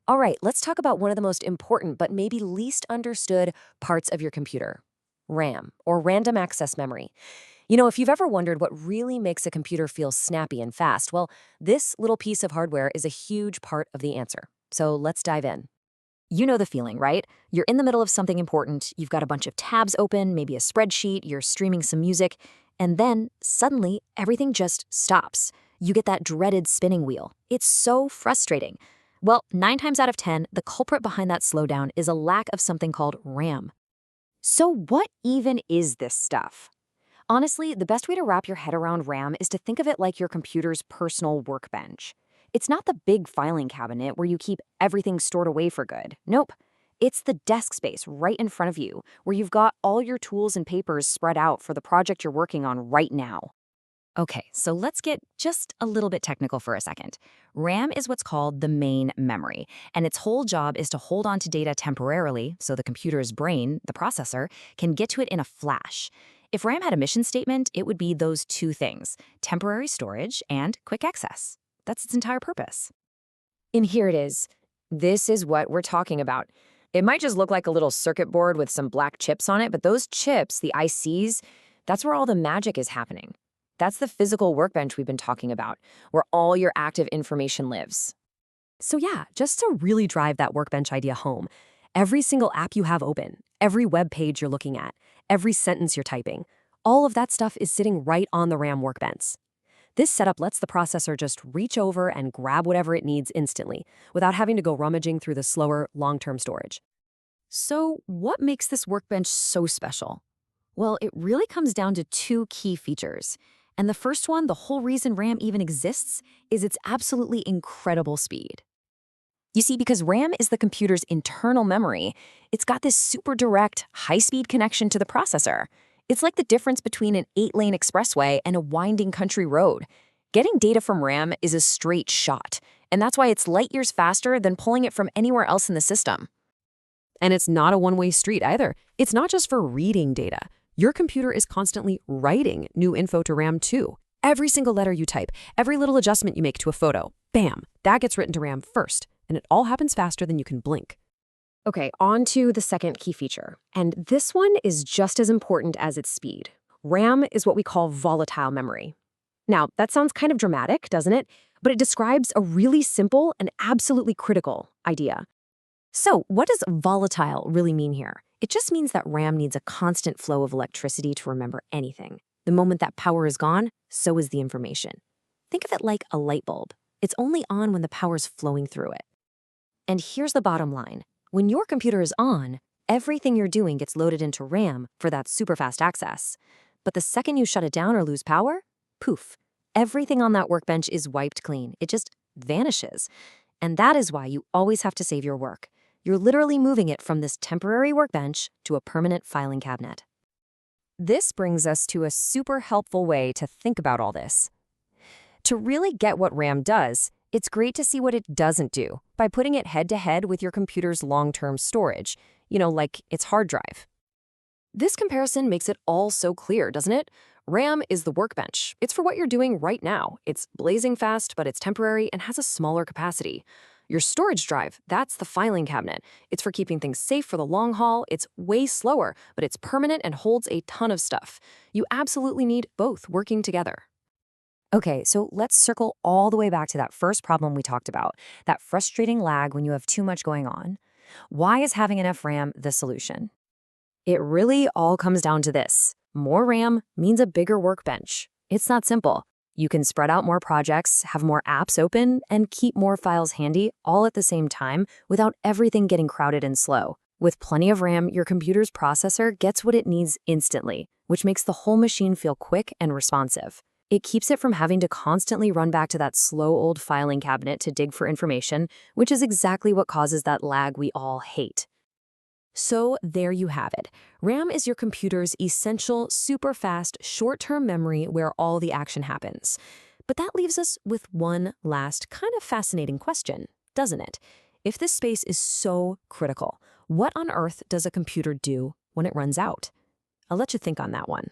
All right, let's talk about one of the most important but maybe least understood parts of your computer, RAM, or random access memory. If you've ever wondered what really makes a computer feel snappy and fast, well, this little piece of hardware is a huge part of the answer. So let's dive in. You know the feeling, right? You're in the middle of something important, you've got a bunch of tabs open, maybe a spreadsheet, you're streaming some music, and then suddenly everything just stops. You get that dreaded spinning wheel. It's so frustrating. Well, 9 times out of 10, the culprit behind that slowdown is a lack of something called RAM. So, what even is this stuff? Honestly, the best way to wrap your head around RAM is to think of it like your computer's personal workbench. It's not the big filing cabinet where you keep everything stored away for good. Nope. It's the desk space right in front of you, where you've got all your tools and papers spread out for the project you're working on right now. Okay, so let's get just a little bit technical for a second. RAM is what's called the main memory, and its whole job is to hold on to data temporarily so the computer's brain, the processor, can get to it in a flash. If RAM had a mission statement, it would be those two things, temporary storage and quick access. That's its entire purpose. And here it is. This is what we're talking about. It might just look like a little circuit board with some black chips on it, but those chips, the ICs, that's where all the magic is happening. That's the physical workbench we've been talking about, where all your active information lives. So yeah, just to really drive that workbench idea home, every single app you have open, every web page you're looking at, every sentence you're typing, all of that stuff is sitting right on the RAM workbench. This setup lets the processor just reach over and grab whatever it needs instantly, without having to go rummaging through the slower, long-term storage. So what makes this workbench so special? Well, it really comes down to two key features. And the first one, the whole reason RAM even exists, is its absolutely incredible speed. You see, because RAM is the computer's internal memory, it's got this super direct, high-speed connection to the processor. It's like the difference between an 8-lane expressway and a winding country road. Getting data from RAM is a straight shot, and that's why it's light years faster than pulling it from anywhere else in the system. And it's not a one-way street either. It's not just for reading data. Your computer is constantly writing new info to RAM too. Every single letter you type, every little adjustment you make to a photo, bam, that gets written to RAM first, and it all happens faster than you can blink. Okay, on to the second key feature. And this one is just as important as its speed. RAM is what we call volatile memory. Now, that sounds kind of dramatic, doesn't it? But it describes a really simple and absolutely critical idea. So, what does volatile really mean here? It just means that RAM needs a constant flow of electricity to remember anything. The moment that power is gone, so is the information. Think of it like a light bulb. It's only on when the power's flowing through it. And here's the bottom line. When your computer is on, everything you're doing gets loaded into RAM for that super fast access. But the second you shut it down or lose power, poof, everything on that workbench is wiped clean. It just vanishes. And that is why you always have to save your work. You're literally moving it from this temporary workbench to a permanent filing cabinet. This brings us to a super helpful way to think about all this. To really get what RAM does, it's great to see what it doesn't do by putting it head-to-head with your computer's long-term storage, like its hard drive. This comparison makes it all so clear, doesn't it? RAM is the workbench. It's for what you're doing right now. It's blazing fast, but it's temporary and has a smaller capacity. Your storage drive, that's the filing cabinet. It's for keeping things safe for the long haul. It's way slower, but it's permanent and holds a ton of stuff. You absolutely need both working together. Okay, so let's circle all the way back to that first problem we talked about, that frustrating lag when you have too much going on. Why is having enough RAM the solution? It really all comes down to this. More RAM means a bigger workbench. It's that simple. You can spread out more projects, have more apps open, and keep more files handy all at the same time without everything getting crowded and slow. With plenty of RAM, your computer's processor gets what it needs instantly, which makes the whole machine feel quick and responsive. It keeps it from having to constantly run back to that slow old filing cabinet to dig for information, which is exactly what causes that lag we all hate. So there you have it. RAM is your computer's essential, super fast, short-term memory where all the action happens. But that leaves us with one last kind of fascinating question, doesn't it? If this space is so critical, what on earth does a computer do when it runs out? I'll let you think on that one.